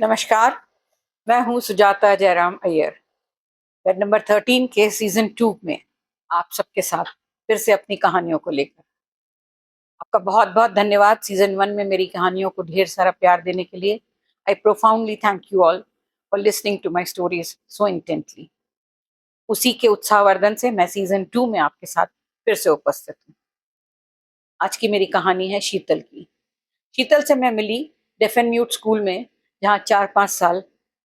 नमस्कार, मैं हूँ सुजाता जयराम अय्यर। बेड नंबर 13 के सीज़न 2 में आप सबके साथ फिर से अपनी कहानियों को लेकर। आपका बहुत-बहुत धन्यवाद सीज़न 1 में मेरी कहानियों को ढेर सारा प्यार देने के लिए। I profoundly thank you all for listening to my stories so intently. उसी के उत्साहवर्धन से मैं सीज़न 2 में आपके साथ फिर से उपस्थित हूँ। आज की मेरी कहानी है शीतल की। शीतल से मैं मिली डेफ एंड म्यूट स्कूल में, जहाँ 4-5 साल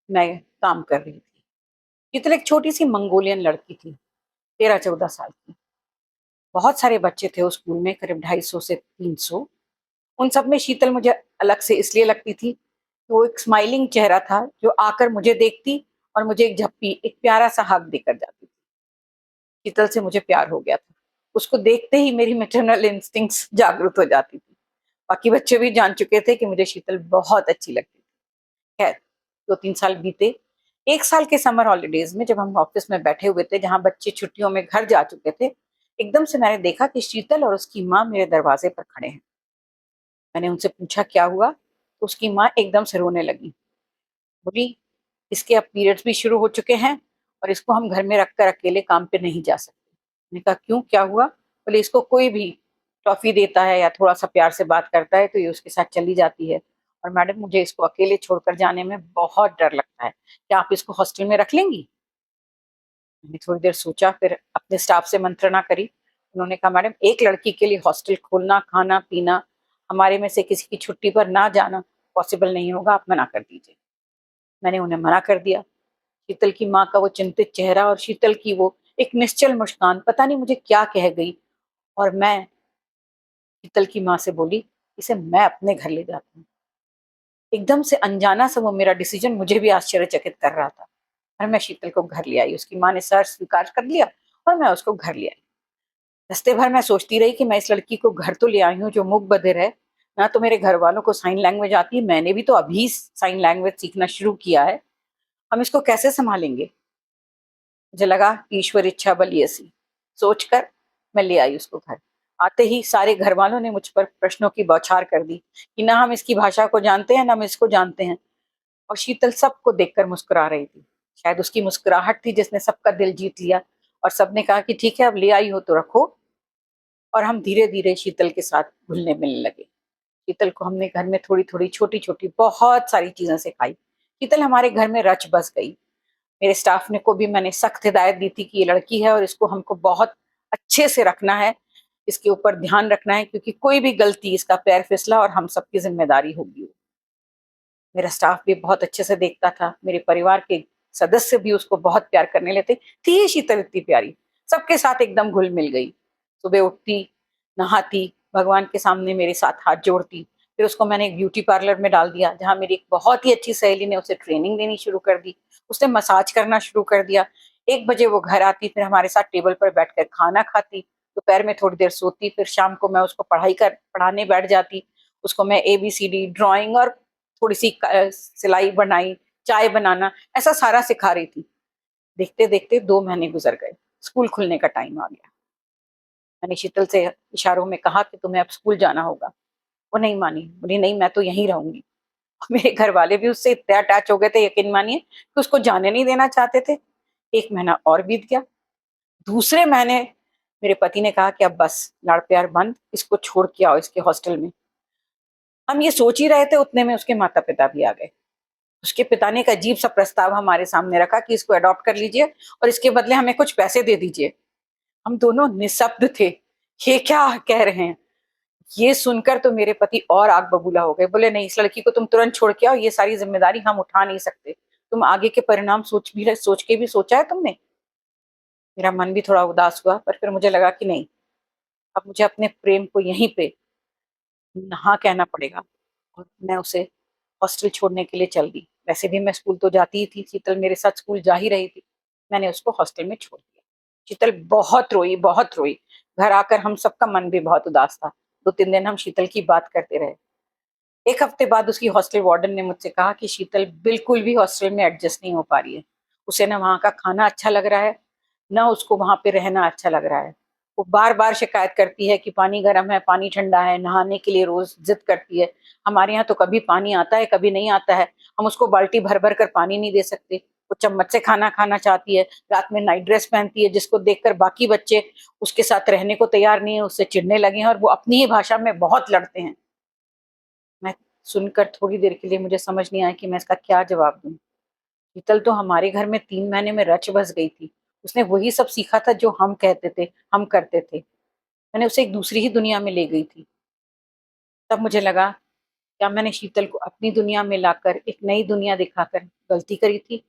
मैं काम कर रही थी। शीतल एक छोटी सी मंगोलियन लड़की थी, 13-14 साल की। बहुत सारे बच्चे थे उस स्कूल में, करीब 250 से 300। उन सब में शीतल मुझे अलग से इसलिए लगती थी कि वो एक स्माइलिंग चेहरा था, जो आकर मुझे देखती और मुझे एक झप्पी, एक प्यारा सा हग देकर जाती थी। शीतल से मुझे प्यार हो गया था। उसको देखते ही मेरी मैटरनल इंस्टिंक्ट्स जागृत हो जाती थी। बाकी बच्चे भी जान चुके थे कि मुझे शीतल बहुत अच्छी लगती थी। खैर, 2-3 साल बीते। 1 साल के समर हॉलिडेज में जब हम ऑफिस में बैठे हुए थे, जहाँ बच्चे छुट्टियों में घर जा चुके थे, एकदम से मैंने देखा कि शीतल और उसकी माँ मेरे दरवाजे पर खड़े हैं। मैंने उनसे पूछा क्या हुआ, तो उसकी माँ एकदम से रोने लगी। बोली, इसके अब पीरियड्स भी शुरू हो चुके हैं और इसको हम घर में रखकर अकेले काम पे नहीं जा सकते। मैंने कहा क्यों, क्या हुआ? बोले, इसको कोई भी टॉफी देता है या थोड़ा सा प्यार से बात करता है तो ये उसके साथ चली जाती है, और मैडम मुझे इसको अकेले छोड़कर जाने में बहुत डर लगता है। क्या आप इसको हॉस्टल में रख लेंगी? मैंने थोड़ी देर सोचा, फिर अपने स्टाफ से मंत्रणा करी। उन्होंने कहा मैडम, एक लड़की के लिए हॉस्टल खोलना, खाना पीना, हमारे में से किसी की छुट्टी पर ना जाना पॉसिबल नहीं होगा, आप मना कर दीजिए। मैंने उन्हें मना कर दिया। शीतल की माँ का वो चिंतित चेहरा और शीतल की वो एक निश्चल मुस्कान पता नहीं मुझे क्या कह गई, और मैं शीतल की माँ से बोली, इसे मैं अपने घर ले जाती हूँ। एकदम से अनजाना सा वो मेरा डिसीजन मुझे भी आश्चर्यचकित कर रहा था, और मैं शीतल को घर ले आई। उसकी माँ ने सर स्वीकार कर लिया और मैं उसको घर ले आई। रास्ते भर मैं सोचती रही कि मैं इस लड़की को घर तो ले आई हूँ जो मूक बधिर है, ना तो मेरे घर वालों को साइन लैंग्वेज आती है, मैंने भी तो अभी साइन लैंग्वेज सीखना शुरू किया है। हम इसको कैसे संभालेंगे? मुझे लगा ईश्वर इच्छा बली ऐसी सोचकर मैं ले आई उसको घर। आते ही सारे घर वालों ने मुझ पर प्रश्नों की बौछार कर दी कि ना हम इसकी भाषा को जानते हैं, ना हम इसको जानते हैं। और शीतल सबको देखकर मुस्कुरा रही थी। शायद उसकी मुस्कुराहट थी जिसने सबका दिल जीत लिया, और सबने कहा कि ठीक है, अब ले आई हो तो रखो। और हम धीरे धीरे शीतल के साथ घुलने मिलने लगे। शीतल को हमने घर में थोड़ी थोड़ी, छोटी छोटी, बहुत सारी चीजें सिखाई। शीतल हमारे घर में रच बस गई। मेरे स्टाफ ने को भी मैंने सख्त हिदायत दी थी कि ये लड़की है और इसको हमको बहुत अच्छे से रखना है, इसके ऊपर ध्यान रखना है, क्योंकि कोई भी गलती, इसका पैर फिसला और हम सबकी जिम्मेदारी होगी। मेरा स्टाफ भी बहुत अच्छे से देखता था, मेरे परिवार के सदस्य भी उसको बहुत प्यार करने लेते। थी ये शीतल इतनी प्यारी, सबके साथ एकदम घुल मिल गई। सुबह उठती, नहाती, भगवान के सामने मेरे साथ हाथ जोड़ती। फिर उसको मैंने एक ब्यूटी पार्लर में डाल दिया, जहाँ मेरी एक बहुत ही अच्छी सहेली ने उसे ट्रेनिंग देनी शुरू कर दी। उसने मसाज करना शुरू कर दिया। 1 बजे वो घर आती, फिर हमारे साथ टेबल पर बैठकर खाना खाती, दोपहर में थोड़ी देर सोती, फिर शाम को मैं उसको पढ़ाने बैठ जाती। उसको मैं ABCD, ड्राइंग और थोड़ी सी सिलाई बनाई, चाय बनाना, ऐसा सारा सिखा रही थी। देखते देखते 2 महीने गुजर गए। स्कूल खुलने का टाइम आ गया। मैंने शीतल से इशारों में कहा कि तुम्हें अब स्कूल जाना होगा। वो नहीं मानी, बोली नहीं, मैं तो यहीं रहूंगी। मेरे घर वाले भी उससे इतने अटैच हो गए थे, यकीन मानिए, कि उसको जाने नहीं देना चाहते थे। 1 महीना और बीत गया। दूसरे महीने मेरे पति ने कहा कि अब बस लाड़ प्यार बंद, इसको छोड़ के आओ इसके हॉस्टल में। हम ये सोच ही रहे थे, उतने में उसके माता पिता भी आ गए। उसके पिता ने एक अजीब सा प्रस्ताव हमारे सामने रखा कि इसको अडॉप्ट कर लीजिए और इसके बदले हमें कुछ पैसे दे दीजिए। हम दोनों निःशब्द थे। ये क्या कह रहे हैं? ये सुनकर तो मेरे पति और आग बबूला हो गए। बोले नहीं, इस लड़की को तुम तुरंत छोड़ के आओ, ये सारी जिम्मेदारी हम उठा नहीं सकते। तुम आगे के परिणाम सोच के भी सोचा है तुमने? मेरा मन भी थोड़ा उदास हुआ, पर फिर मुझे लगा कि नहीं, अब मुझे अपने प्रेम को यहीं पे हाँ कहना पड़ेगा, और मैं उसे हॉस्टल छोड़ने के लिए चल दी। वैसे भी मैं स्कूल तो जाती ही थी, शीतल मेरे साथ स्कूल जा ही रही थी। मैंने उसको हॉस्टल में छोड़ दिया। शीतल बहुत रोई, बहुत रोई। घर आकर हम सबका मन भी बहुत उदास था। 2-3 दिन हम शीतल की बात करते रहे। 1 हफ्ते बाद उसकी हॉस्टल वार्डन ने मुझसे कहा कि शीतल बिल्कुल भी हॉस्टल में एडजस्ट नहीं हो पा रही है। उसे ना वहाँ का खाना अच्छा लग रहा है, ना उसको वहाँ पे रहना अच्छा लग रहा है। वो बार बार शिकायत करती है कि पानी गर्म है, पानी ठंडा है, नहाने के लिए रोज जिद करती है। हमारे यहाँ तो कभी पानी आता है, कभी नहीं आता है। हम उसको बाल्टी भर भर कर पानी नहीं दे सकते। वो चम्मच से खाना खाना चाहती है। रात में नाइट ड्रेस पहनती है, जिसको देखकर बाकी बच्चे उसके साथ रहने को तैयार नहीं है, उससे चिढ़ने लगे हैं और वो अपनी ही भाषा में बहुत लड़ते हैं। मैं सुनकर थोड़ी देर के लिए मुझे समझ नहीं आया कि मैं इसका क्या जवाब दूं। शीतल तो हमारे घर में 3 महीने में रच बस गई थी। उसने वही सब सीखा था जो हम कहते थे, हम करते थे। मैंने उसे एक दूसरी ही दुनिया में ले गई थी। तब मुझे लगा, क्या मैंने शीतल को अपनी दुनिया में लाकर एक नई दुनिया दिखाकर गलती करी थी।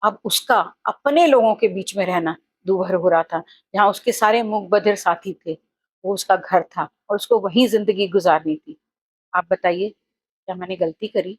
अब उसका अपने लोगों के बीच में रहना दूभर हो रहा था, जहाँ उसके सारे मूक बधिर साथी थे। वो उसका घर था और उसको वहीं जिंदगी गुजारनी थी। आप बताइए, क्या मैंने गलती करी?